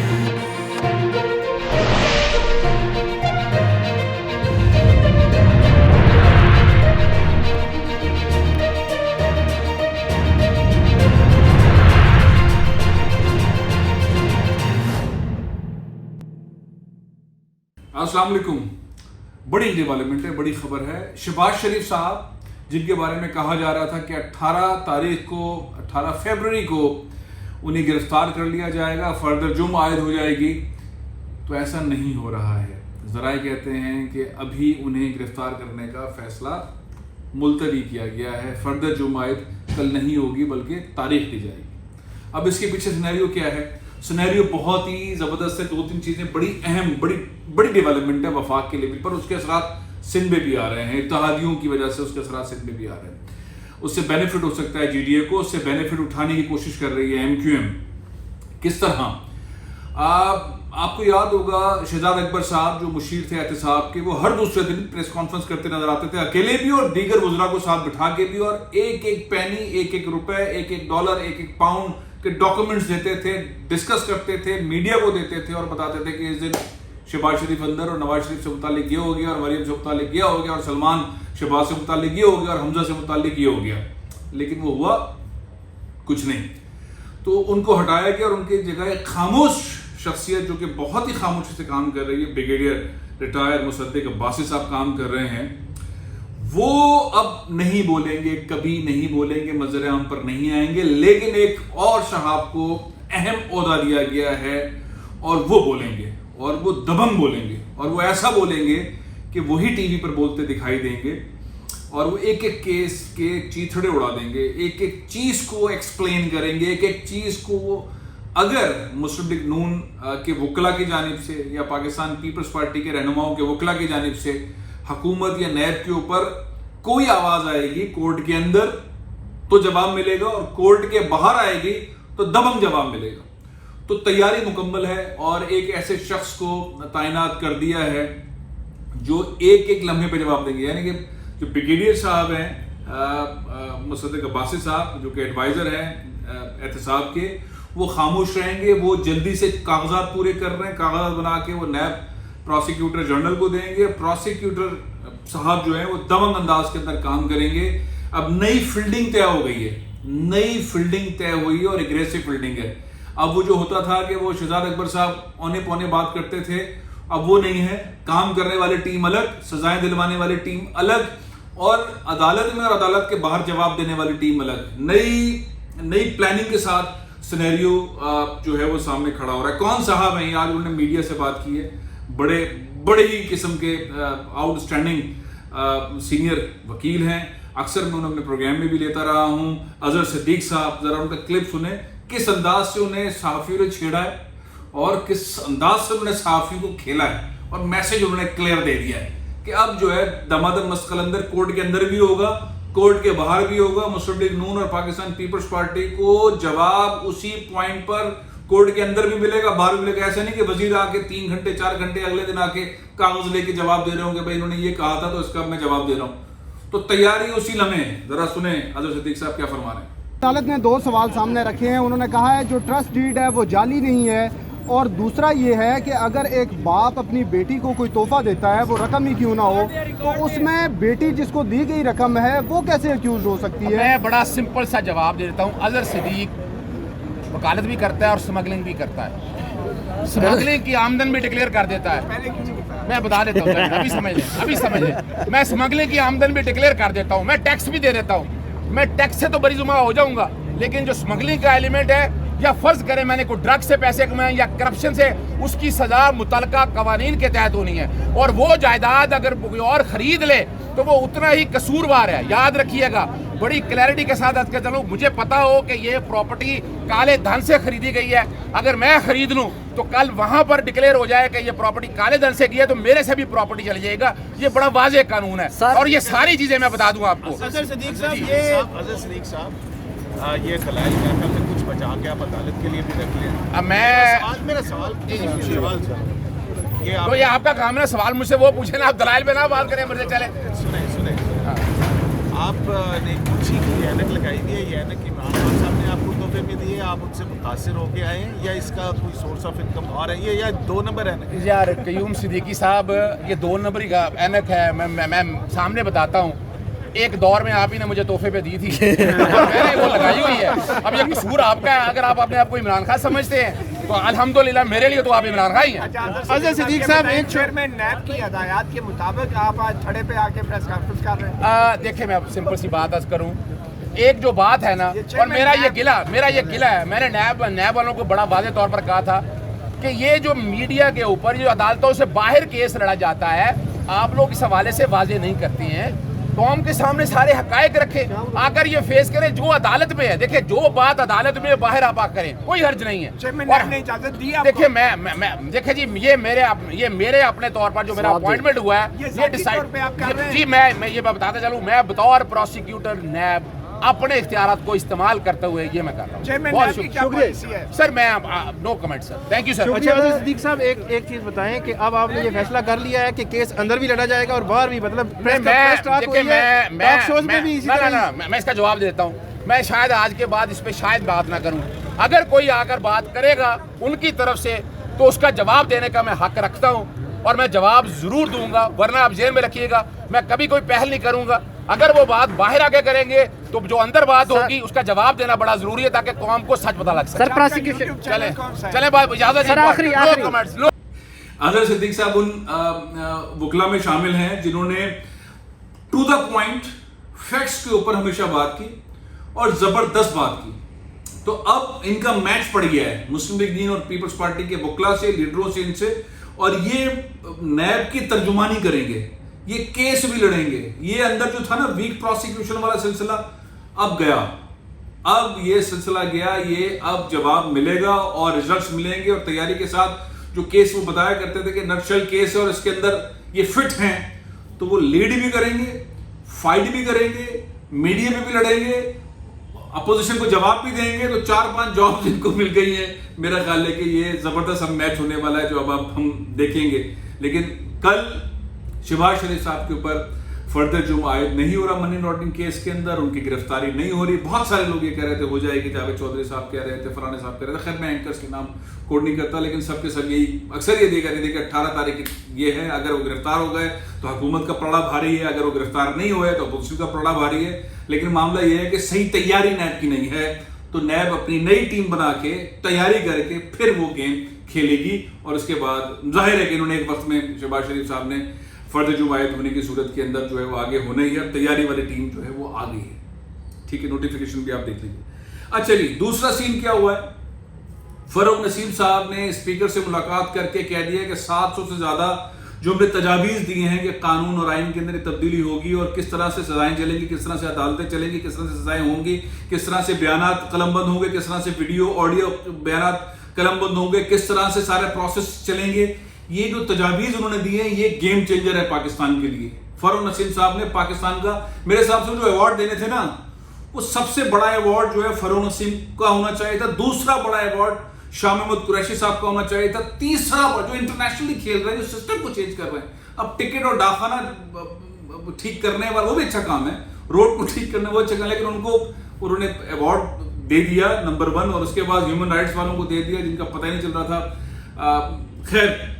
अस्सलाम वालेकुम। बड़ी डेवलपमेंट है, बड़ी खबर है। शहबाज शरीफ साहब जिनके बारे में कहा जा रहा था कि 18 फरवरी को उन्हें गिरफ्तार कर लिया जाएगा, फर्दर जुर्म आयद हो जाएगी, तो ऐसा नहीं हो रहा है। ज़राए कहते हैं कि अभी उन्हें गिरफ्तार करने का फैसला मुलतवी किया गया है। फर्दर जुर्म आयद कल नहीं होगी बल्कि तारीख दी जाएगी। अब इसके पीछे सिनेरियो क्या है? सिनेरियो बहुत ही ज़बरदस्त है। 2-3 चीज़ें बड़ी अहम, बड़ी डेवलपमेंट है वफाक के लेवल पर। उसके असरात सिंध में भी आ रहे हैं, इत्तेहादियों की वजह से उसके असरात सिंध में भी आ रहे हैं। उससे बेनिफिट हो सकता है GDA को, उससे बेनिफिट उठाने की कोशिश कर रही है MQM। किस तरह? आपको याद होगा शहजाद अकबर साहब जो मुशीर थे एहतसाब के, वो हर दूसरे दिन प्रेस कॉन्फ्रेंस करते नजर आते थे, अकेले भी और दीगर वज़रा को साथ बिठा के भी, और एक पैनी, एक रुपए, एक डॉलर, एक पाउंड के डॉक्यूमेंट्स देते थे, डिस्कस करते थे, मीडिया को देते थे और बताते थे कि इस दिन शहबाज शरीफ अंदर और नवाज शरीफ से मुतालिक ये हो गया और मरियम से मुतालिक ये हो गया और सलमान शहबाज से मुतालिक ये हो गया और हमजा से मुतालिक ये हो गया। लेकिन वो हुआ कुछ नहीं। तो उनको हटाया गया और उनकी जगह एक खामोश शख्सियत जो कि बहुत ही खामोशी से काम कर रही है, ब्रिगेडियर रिटायर मुसद्दिक अब्बासी साहब काम कर रहे हैं। वो अब नहीं बोलेंगे, कभी नहीं बोलेंगे, मंजर आम पर नहीं आएंगे, लेकिन एक और साहब को अहम ओहदा दिया गया है और वो बोलेंगे और वो दबंग बोलेंगे और वो ऐसा बोलेंगे कि वही टीवी पर बोलते दिखाई देंगे और वो एक एक केस के चीथड़े उड़ा देंगे, एक एक चीज को एक्सप्लेन करेंगे, एक एक चीज को वो अगर मुस्लिम लीग नून के वकला की जानिब से या पाकिस्तान पीपल्स पार्टी के रहनुमाओं के वकला की जानिब से हुकूमत या नैब के ऊपर कोई आवाज आएगी कोर्ट के अंदर तो जवाब मिलेगा और कोर्ट के बाहर आएगी तो दबंग जवाब मिलेगा। तो तैयारी मुकम्मल है और एक ऐसे शख्स को तैनात कर दिया है जो एक एक लम्हे पे जवाब देंगे। यानी कि जो ब्रिगेडियर साहब हैं मुसद्दिक अब्बासी साहब जो कि एडवाइजर हैं एहतसाब के, वो खामोश रहेंगे। वो जल्दी से कागजात पूरे कर रहे हैं, कागजात बना के वो नैब प्रोसिक्यूटर जनरल को देंगे। प्रोसिक्यूटर साहब जो है वो दबंग अंदाज के अंदर काम करेंगे। अब नई फील्डिंग तय हो गई है, नई फील्डिंग तय हुई है और एग्रेसिव फील्डिंग है। अब वो जो होता था कि वो शहजाद अकबर साहब औने पौने बात करते थे, अब वो नहीं है। काम करने वाली टीम अलग, सजाएं दिलवाने वाली टीम अलग और अदालत में और अदालत के बाहर जवाब देने वाली टीम अलग। नई प्लानिंग के साथ सिनेरियो जो है वो सामने खड़ा हो रहा है। कौन साहब हैं? आज उन्होंने मीडिया से बात की है, बड़े ही किस्म के आउटस्टैंडिंग सीनियर वकील हैं। अक्सर मैं उन्हें अपने प्रोग्राम में भी लेता रहा हूं। अजहर सिद्दीक साहब, जरा उनका क्लिप सुने, किस अंदाज से उन्हें सहाफियों ने छेड़ा है और किस अंदाज से उन्होंने सहाफियों को खेला है और मैसेज उन्होंने क्लियर दे दिया है कि अब जो है दमादम मसकलंदर कोर्ट के अंदर भी होगा, कोर्ट के बाहर भी होगा। मुस्लिम लीग नून और पाकिस्तान पीपल्स पार्टी को जवाब उसी पॉइंट पर कोर्ट के अंदर भी मिलेगा, बाहर भी मिलेगा। ऐसा नहीं कि वजीर आके 3 घंटे 4 घंटे अगले दिन आके कागज लेके जवाब दे रहे होंगे, भाई इन्होंने ये कहा था तो इसका मैं जवाब दे रहा हूं। तो तैयारी उसी लम्हे। जरा सुने अजहर सिद्दीक साहब क्या फरमा रहे हैं। अदालत ने 2 सवाल सामने रखे हैं। उन्होंने कहा है जो ट्रस्ट डीड है वो जाली नहीं है, और दूसरा ये है कि अगर एक बाप अपनी बेटी को कोई तोहफा देता है, वो रकम ही क्यों ना हो, तो उसमें बेटी जिसको दी गई रकम है वो कैसे एक्यूज हो सकती है? मैं बड़ा सिंपल सा जवाब दे देता हूँ। अजहर सिद्दीक वकालत भी करता है और स्मगलिंग भी करता है। स्मगलिंग की आमदन भी डिक्लेयर कर देता है। मैं बता देता हूँ, अभी समझ लें। मैं स्मगलिंग की आमदन भी डिक्लेयर कर देता हूँ, मैं टैक्स भी दे देता हूँ। मैं टैक्स से तो बरी जुमा हो जाऊंगा, लेकिन जो स्मगलिंग का एलिमेंट है, या फर्ज करें मैंने कोई ड्रग से पैसे कमाए या करप्शन से, उसकी सजा मुतलका कवानीन के तहत होनी है। और वो जायदाद अगर कोई और खरीद ले तो वो उतना ही कसूरवार है। याद रखिएगा, बड़ी क्लैरिटी के साथ आज के चलो, मुझे पता हो कि ये प्रॉपर्टी काले धन से खरीदी गई है, अगर मैं खरीद लूं तो कल वहां पर डिक्लेयर हो जाए कि ये प्रॉपर्टी काले धन से की है तो मेरे से भी प्रॉपर्टी चली जाएगा। ये बड़ा वाज़ेह कानून है और ये सारी चीजें मैं बता दूं आपको। अजहर सिद्दीक साहब ये दलाइल महकम से कुछ बचा के आप अदालत के लिए भी रख लें। अब मैं मेरा सवाल तो ये आपका काम है, सवाल मुझसे वो पूछे ना, आप दलाइल पे ना बात करें, मुझे चले। सुने आपने कुछ ही की ऐनक लगाई दी है, ये ऐनक इमरान खान साहब ने आपको तोहफे में दिए, आप उनसे मुतासिर होके आए हैं, या इसका कोई सोर्स ऑफ इनकम और है ये, या 2 नंबर ऐनक है? यार कयूम सिद्दीकी साहब, ये 2 नंबर का ऐनक है। मैं सामने बताता हूँ, एक दौर में आप ही ने मुझे तोहफे पे दी थी मैंने वो लगाई हुई है। अब ये कसूर आपका है, अगर आप अपने आप को इमरान खान समझते हैं तो अल्हम्दुलिल्लाह मेरे लिए तो आप इमरान खान ही हैं। अजहर सिद्दीक साहब, एक चेयरमैन नैब की हदायत के मुताबिक आप आज थड़े पे आके प्रेस कॉन्फ्रेंस कर रहे हैं। देखिए मैं सिंपल सी बात आज करूं, एक जो बात है ना, और मेरा ये गिला है, मैंने नैब वालों को बड़ा वाज़ेह तौर पर कहा था कि ये जो मीडिया के ऊपर जो अदालतों से बाहर केस लड़ा जाता है, आप लोग इस हवाले से वाज़ेह नहीं करती हैं। कौम के सामने सारे हकायक रखे, आकर ये फेस करें जो अदालत में है। देखिए जो बात अदालत में बाहर आप करें, कोई हर्ज नहीं है। और इजाजत दी आपको? देखिए मैं देखिए जी, ये मेरे अपने तौर पर जो मेरा अपॉइंटमेंट हुआ है, ये डिसाइड जी मैं ये बताता चलूं, मैं बतौर प्रोसिक्यूटर नैब अपने इख्तियारात को इस्तेमाल करते हुए ये मैं कर रहा हूँ। बहुत शुक्रिया सर, मैं no comment sir, thank you sir. अच्छा अजहर सिद्दीक साहब, एक चीज बताएं कि अब आपने ये फैसला कर लिया है कि केस अंदर भी लड़ा जाएगा और बाहर भी, मतलब मैं इसका जवाब देता हूँ। मैं शायद आज के बाद इस पे शायद बात ना करूँ, अगर कोई आकर बात करेगा उनकी तरफ से तो उसका जवाब देने का मैं हक रखता हूँ और मैं जवाब जरूर दूंगा, वरना आप जेल में रखिएगा, मैं कभी कोई पहल नहीं करूंगा। अगर वो बात बाहर आके करेंगे तो जो अंदर बात होगी उसका जवाब देना बड़ा जरूरी है, ताकि कौम को सच पता लग सके। सर प्रोसिक्यूशन चले बात इजाजत सर, आखिरी अजहर सिद्दीक साहब उन वकला में शामिल हैं जिन्होंने टू द पॉइंट फैक्ट्स के ऊपर हमेशा बात की और जबरदस्त बात की। तो अब इनका मैच पड़ गया है मुस्लिम लीग दीन और पीपल्स पार्टी के वकला से, लीडरों से, इनसे, और ये नैब की तर्जुमानी करेंगे, ये केस भी लड़ेंगे। ये अंदर जो था ना वीक प्रोसिक्यूशन वाला सिलसिला, अब गया, अब ये सिलसिला गया, ये अब जवाब मिलेगा और रिजल्ट्स मिलेंगे। और तैयारी के साथ जो केस वो बताया करते थे कि नक्सल केस है और इसके अंदर ये फिट हैं, तो वो लीड भी करेंगे, फाइट भी करेंगे, मीडिया में भी लड़ेंगे, अपोजिशन को जवाब भी देंगे। तो 4-5 जॉब जिनको मिल गई है, मेरा ख्याल है कि ये जबरदस्त अब मैच होने वाला है जो अब हम देखेंगे। लेकिन कल शहबाज शरीफ साहब के ऊपर फर्दर जुर्म आयद नहीं हो रहा मनी लॉन्ड्रिंग केस के अंदर, उनकी गिरफ्तारी नहीं हो रही। बहुत सारे लोग ये कह रहे थे हो जाएगी, जावेद चौधरी साहब कह रहे थे, फराने साहब कह रहे थे, खैर मैं एंकर्स के नाम कोड नहीं करता, लेकिन सबके सब यही अक्सर ये देखा रहे थे कि 18 तारीख ये है, अगर वो गिरफ्तार हो गए तो हुकूमत का पलड़ा भारी है, अगर वो गिरफ्तार नहीं हुए तो अपोजिशन का पलड़ा भारी है। लेकिन मामला ये है कि सही तैयारी नैब की नहीं है, तो नैब अपनी नई टीम बना के तैयारी करके फिर वो गेम खेलेगी। और उसके बाद जाहिर है कि इन्होंने एक वक्त में शहबाज शरीफ साहब ने फर्द जुमायत होने की सूरत के अंदर जो है वो आगे होना ही है, तैयारी वाली टीम जो है वो आ गई है। ठीक है, नोटिफिकेशन भी आप देख लीजिए। अच्छा जी, दूसरा सीन क्या हुआ है, फरूक नसीम साहब ने स्पीकर से मुलाकात करके कह दिया कि 700 से ज्यादा जो हमने तजावीज़ दिए हैं कि कानून और आइन के अंदर तब्दीली होगी और किस तरह से सजाएं चलेंगी, किस तरह से अदालतें चलेंगी, किस तरह से सजाएं होंगी, किस तरह से बयानात कलमबंद होंगे, किस तरह से वीडियो ऑडियो बयानात कलमबंद होंगे, किस तरह से सारे प्रोसेस चलेंगे। ये जो तजावीज़ उन्होंने दिए हैं ये गेम चेंजर है पाकिस्तान के लिए। फरूक नसीम साहब ने पाकिस्तान का, मेरे हिसाब से जो अवार्ड देने थे ना, वो सबसे बड़ा अवार्ड जो है फरूक नसीम का होना चाहिए था। दूसरा बड़ा अवार्ड शाह महमूद कुरैशी साहब का होना चाहिए था। तीसरा जो इंटरनेशनली खेल रहे हैं, जो सिस्टम को चेंज कर रहे हैं, अब टिकट और डाकखाना ठीक करने वाला वो भी अच्छा काम है, रोड को ठीक करने वो अच्छा काम, लेकिन उनको उन्होंने अवार्ड दे दिया नंबर 1, और उसके बाद ह्यूमन राइट्स वालों को दे दिया जिनका पता ही नहीं चल रहा था। खैर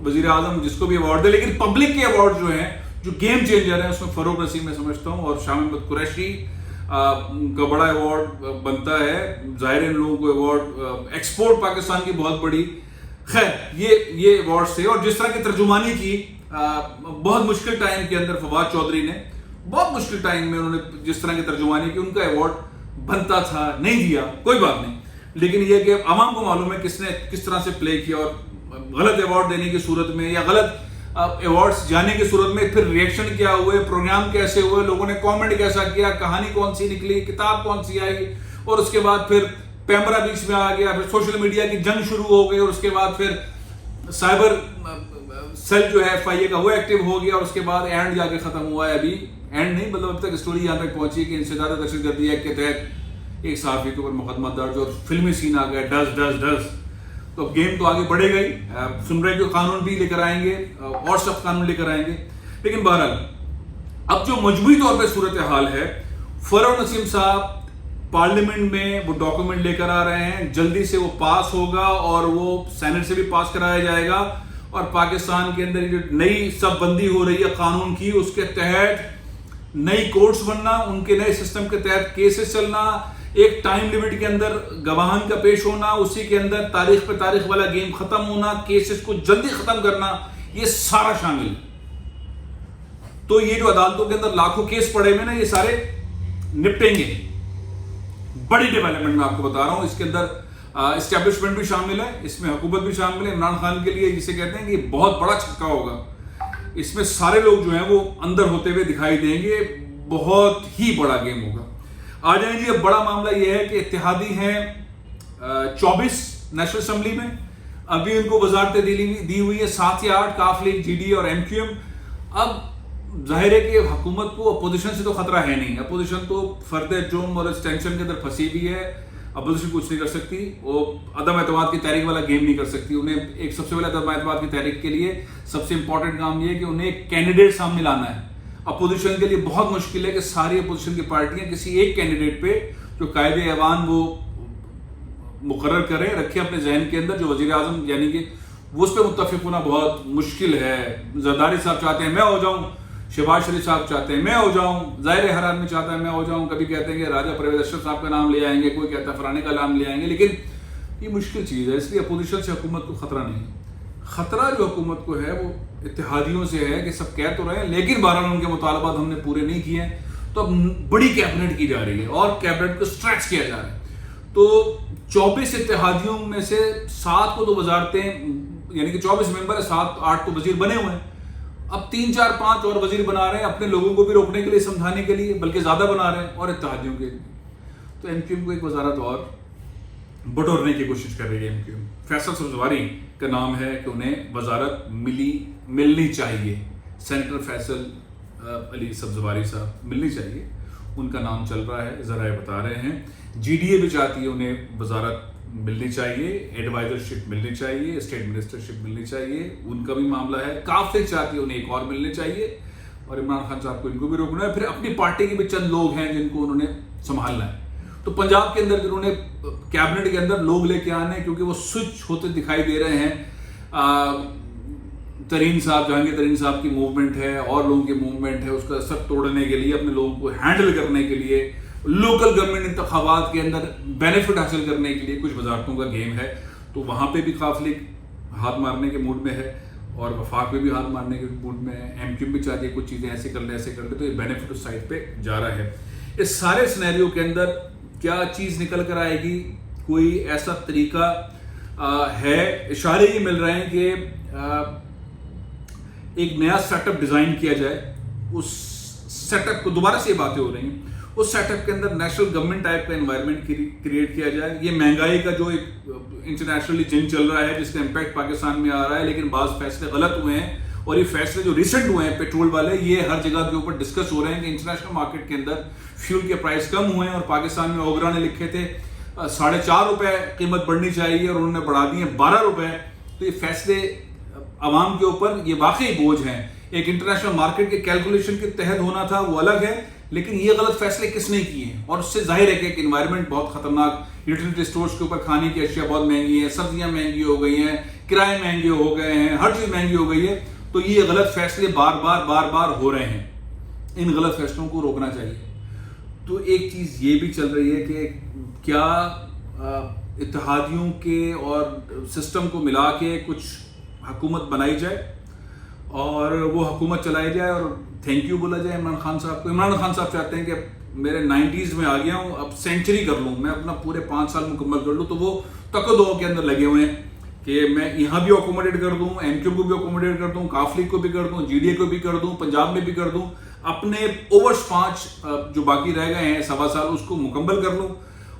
वजीर आजम जिसको भी अवार्ड दे, लेकिन पब्लिक के अवार्ड जो हैं जो गेम चेंजर हैं उसमें फरूक नसीम मैं समझता हूँ और शाह महमूद कुरैशी का बड़ा अवार्ड बनता है। जाहिर इन लोगों को अवार्ड एक्सपोर्ट पाकिस्तान की बहुत बड़ी, खैर ये अवार्ड से। और जिस तरह की तर्जुमानी की बहुत मुश्किल टाइम के अंदर फवाद चौधरी ने, बहुत मुश्किल टाइम में उन्होंने जिस तरह की तर्जुमानी की, उनका अवार्ड बनता था, नहीं दिया, कोई बात नहीं, लेकिन यह कि आवाम को मालूम है किसने किस तरह से प्ले किया। और गलत अवार्ड देने की सूरत में या गलत अवार्ड्स जाने की सूरत में फिर रिएक्शन क्या हुए, प्रोग्राम कैसे हुए, लोगों ने कमेंट कैसा किया, कहानी कौन सी निकली, किताब कौन सी आई, और उसके बाद फिर पैमरा बीच में आ गया, फिर सोशल मीडिया की जंग शुरू हो गई, और उसके बाद फिर साइबर सेल जो है FIA का वो एक्टिव हो गया, और उसके बाद एंड जाके खत्म हुआ है। अभी एंड नहीं, मतलब अब तक स्टोरी यहाँ तक पहुंची कि इंसदाद दहशतगर्दी एक्ट के तहत एक सहाफी के ऊपर मुकदमा दर्ज और फिल्मी सीन आ गया, डस। तो गेम तो आगे बढ़ेगा ही, सुन रहे जो कानून भी लेकर आएंगे और सख्त कानून लेकर आएंगे। लेकिन बहरहाल अब जो मजबूरी तौर पे सूरत हाल है, फरौन नसीम साहब पार्लियामेंट में वो डॉक्यूमेंट लेकर आ रहे हैं, जल्दी से वो पास होगा और वो सेनेट से भी पास कराया जाएगा और पाकिस्तान के अंदर जो नई सब बंदी हो रही है कानून की, उसके तहत नई कोर्ट्स बनना, उनके नए सिस्टम के तहत केसेस चलना, एक टाइम लिमिट के अंदर गवाहान का पेश होना, उसी के अंदर तारीख पे तारीख वाला गेम खत्म होना, केसेस को जल्दी खत्म करना, ये सारा शामिल है। तो ये जो अदालतों के अंदर लाखों केस पड़े हुए ना, ये सारे निपटेंगे। बड़ी डेवलपमेंट मैं आपको बता रहा हूं, इसके अंदर एस्टेब्लिशमेंट भी शामिल है, इसमें हुकूमत भी शामिल है। इमरान खान के लिए जिसे कहते हैं कि बहुत बड़ा छक्का होगा, इसमें सारे लोग जो हैं वो अंदर होते हुए दिखाई देंगे, बहुत ही बड़ा गेम होगा। आ जाए जी, अब बड़ा मामला यह है कि इत्तेहादी हैं 24 नेशनल असेंबली में, अभी उनको वजारतें दी हुई है 7 या 8, काफ लीग, जीडी और एमक्यूएम। अब जाहिर है कि हुकूमत को अपोजिशन से तो खतरा है नहीं, अपोजिशन तो फर्द जुर्म और इस टेंशन के अंदर फंसी भी है, अपोजिशन कुछ नहीं कर सकती, वो अदम एतमाद की तहरीक वाला गेम नहीं कर सकती। उन्हें एक सबसे पहले अदम एतमाद की तहरीक के लिए सबसे इंपॉर्टेंट काम यह है कि उन्हें एक कैंडिडेट सामने लाना है। अपोजिशन के लिए बहुत मुश्किल है कि सारी अपोजिशन की पार्टियां किसी एक कैंडिडेट पे जो कायदे ऐवान वो मुकर्रर करें, रखे अपने जहन के अंदर, जो वजीर आजम यानी कि वो उस पर मुत्तफिक होना बहुत मुश्किल है। जरदारी साहब चाहते हैं मैं हो जाऊं, शहबाज शरीफ साहब चाहते हैं मैं हो जाऊं, ज़ाहिर हर आदमी चाहता है मैं हो जाऊं। कभी कहते हैं कि राजा परवेज अशरफ साहब का नाम ले आएंगे, कोई कहता है फलाने का नाम ले आएंगे, लेकिन ये मुश्किल चीज़ है। इसलिए अपोजिशन से हुकूमत को खतरा नहीं है। खतरा जो हुकूमत को है वो इत्तेहादियों से है कि सब कह तो रहे हैं लेकिन बहरहाल उनके मुतालबात हमने पूरे नहीं किए हैं, तो अब बड़ी कैबिनेट की जा रही है और कैबिनेट को स्ट्रेच किया जा रहा है। तो 24 इत्तेहादियों में से 7 को तो वजारतें, यानी कि 24 मेंबर है, 7-8 तो वजीर बने हुए हैं। अब 3-4-5 और वजीर बना रहे हैं, अपने लोगों को भी रोकने के लिए, समझाने के लिए, बल्कि ज्यादा बना रहे हैं और इत्तेहादियों के लिए। तो एमक्यूएम को एक वजारत और बटोरने की कोशिश कर रही है एमक्यूएम। फैसल सब्जवारी का नाम है कि उन्हें वजारत मिलनी चाहिए, सेनेटर फैसल अली सब्जवारी साहब मिलनी चाहिए, उनका नाम चल रहा है, जराए बता रहे हैं। जीडीए भी चाहती है उन्हें वजारत मिलनी चाहिए, एडवाइजरशिप मिलनी चाहिए, स्टेट मिनिस्टरशिप मिलनी चाहिए, उनका भी मामला है। काफिर चाहती है उन्हें एक और मिलनी चाहिए और इमरान खान साहब को इनको भी रोकना है। फिर अपनी पार्टी के भी चंद लोग हैं जिनको उन्होंने संभालना है। तो पंजाब के अंदर उन्होंने कैबिनेट के अंदर लोग लेके आने, क्योंकि वो स्विच होते दिखाई दे रहे हैं। तरीन साहब, जहांगीर तरीन साहब की मूवमेंट है और लोगों की मूवमेंट है, उसका असर तोड़ने के लिए, अपने लोगों को हैंडल करने के लिए, लोकल गवर्नमेंट इंतखाबात के अंदर बेनिफिट हासिल करने के लिए कुछ वजारतों का गेम है। तो वहाँ पे भी काफ लीग हाथ मारने के मूड में है और वफाक में भी हाथ मारने के मूड में है। एमक्यूएम भी चाहती है कुछ चीज़ें ऐसे कर ले, तो ये बेनिफिट उस साइड पे जा रहा है। इस सारे सिनेरियो के अंदर क्या चीज़ निकल कर आएगी, कोई ऐसा तरीका है, इशारे ये मिल रहे हैं कि एक नया सेटअप डिज़ाइन किया जाए। उस सेटअप को, दोबारा से ये बातें हो रही हैं, उस सेटअप के अंदर नेशनल गवर्नमेंट टाइप का एनवायरनमेंट क्रिएट किया जाए। ये महंगाई का जो एक इंटरनेशनली जंग चल रहा है जिसका इम्पैक्ट पाकिस्तान में आ रहा है, लेकिन बाज़ फैसले गलत हुए हैं और ये फैसले जो रिसेंट हुए हैं पेट्रोल वाले, ये हर जगह के ऊपर डिस्कस हो रहे हैं कि इंटरनेशनल मार्केट के अंदर फ्यूल के प्राइस कम हुए हैं और पाकिस्तान में ओगरा ने लिखे थे 4.5 रुपये कीमत बढ़नी चाहिए और उन्होंने बढ़ा दी है 12 रुपये। तो ये फैसले आवाम के ऊपर ये वाकई बोझ हैं। एक इंटरनेशनल मार्केट के कैलकुलेशन के तहत होना था वो अलग है, लेकिन ये गलत फैसले किसने किए हैं? और उससे जाहिर है कि एक एनवायरनमेंट बहुत खतरनाक, यूटिलिटी स्टोर्स के ऊपर खाने की अशिया बहुत महंगी है, सब्जियां महंगी हो गई हैं, किराए महंगे हो गए हैं, हर चीज़ महंगी हो गई है। तो ये गलत फैसले बार बार हो रहे हैं, इन गलत फैसलों को रोकना चाहिए। तो एक चीज़ ये भी चल रही है कि क्या इत्तेहादियों के और सिस्टम को मिला के कुछ हुकूमत बनाई जाए और वो हुकूमत चलाई जाए और थैंक यू बोला जाए इमरान खान साहब को। इमरान खान साहब चाहते हैं कि मेरे 90s में आ गया हूँ, अब सेंचुरी कर लूँ, मैं अपना पूरे 5 साल मुकम्मल कर लूँ। तो वो तकदो के अंदर लगे हुए हैं कि मैं यहाँ भी अकोमोडेट कर दूँ, एमक्यूएम को भी अकोमोडेट कर दूँ, काफ लीग को भी कर दूँ, जीडीए को भी कर दूँ, पंजाब में भी कर दूँ, अपने ओवर्स 5 जो बाकी रह गए हैं 1.25 साल उसको मुकम्मल कर लूँ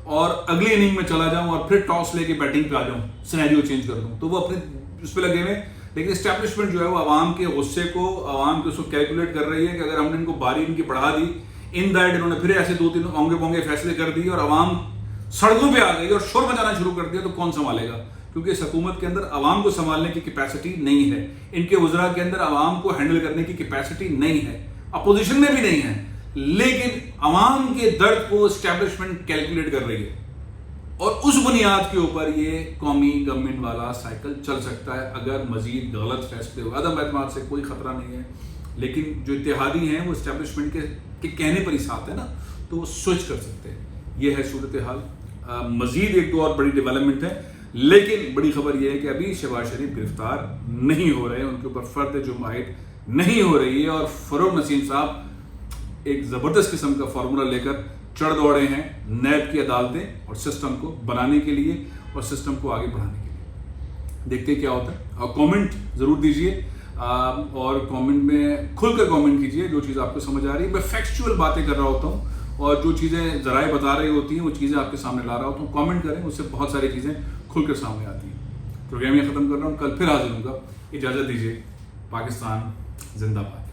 और अगली इनिंग में चला जाऊँ और फिर टॉस लेके बैटिंग पे आ जाऊँ, सिनेरियो चेंज कर दूँ। तो वो अपने उस पर लगे हुए, लेकिन एस्टैब्लिशमेंट जो है वो आवाम के गुस्से को, आवाम के उसको कैलकुलेट कर रही है कि अगर हमने इनको बारी इनकी बढ़ा दी, इन दैट इन्होंने फिर ऐसे 2-3 ओंगे पोंगे फैसले कर दिए और आवाम सड़कों पे आ गई और शोर मचाना शुरू कर दिया, तो कौन संभालेगा? क्योंकि इस हुकूमत के अंदर आवाम को संभालने की कैपेसिटी नहीं है, इनके वज़रा के अंदर आवाम को हैंडल करने की कैपेसिटी नहीं है। अपोजिशन में भी नहीं है, लेकिन अवाम के दर्द को एस्टैब्लिशमेंट कैलकुलेट कर रही है और उस बुनियाद के ऊपर ये कौमी गवर्नमेंट वाला साइकिल चल सकता है अगर मजीद गलत फैसले हो। अदम एतमाद से कोई खतरा नहीं है, लेकिन जो इत्तेहादी हैं वो एस्टैब्लिशमेंट के कहने पर ही साथ है ना, तो वो स्विच कर सकते हैं। ये है सूरत हाल। मजीद एक दो और बड़ी डेवलपमेंट है, लेकिन बड़ी खबर यह है कि अभी शहबाज शरीफ गिरफ्तार नहीं हो रहे हैं, उनके ऊपर फर्द जुमायत नहीं हो रही है और फरूक नसीम साहब एक ज़बरदस्त किस्म का फार्मूला लेकर चढ़ दौड़े हैं नैब की अदालतें और सिस्टम को बनाने के लिए और सिस्टम को आगे बढ़ाने के लिए। देखते हैं क्या होता है और कमेंट ज़रूर दीजिए और कमेंट में खुलकर कमेंट कीजिए जो चीज़ आपको समझ आ रही है। मैं फैक्चुअल बातें कर रहा होता हूँ और जो चीज़ें ज़राए बता रही होती हैं वो चीज़ें आपके सामने ला रहा होता हूँ। कमेंट करें, उससे बहुत सारी चीज़ें खुलकर सामने आती हैं। प्रोग्राम ये ख़त्म कर रहा हूँ, कल फिर हाजिर होऊंगा। इजाज़त दीजिए। पाकिस्तान जिंदाबाद।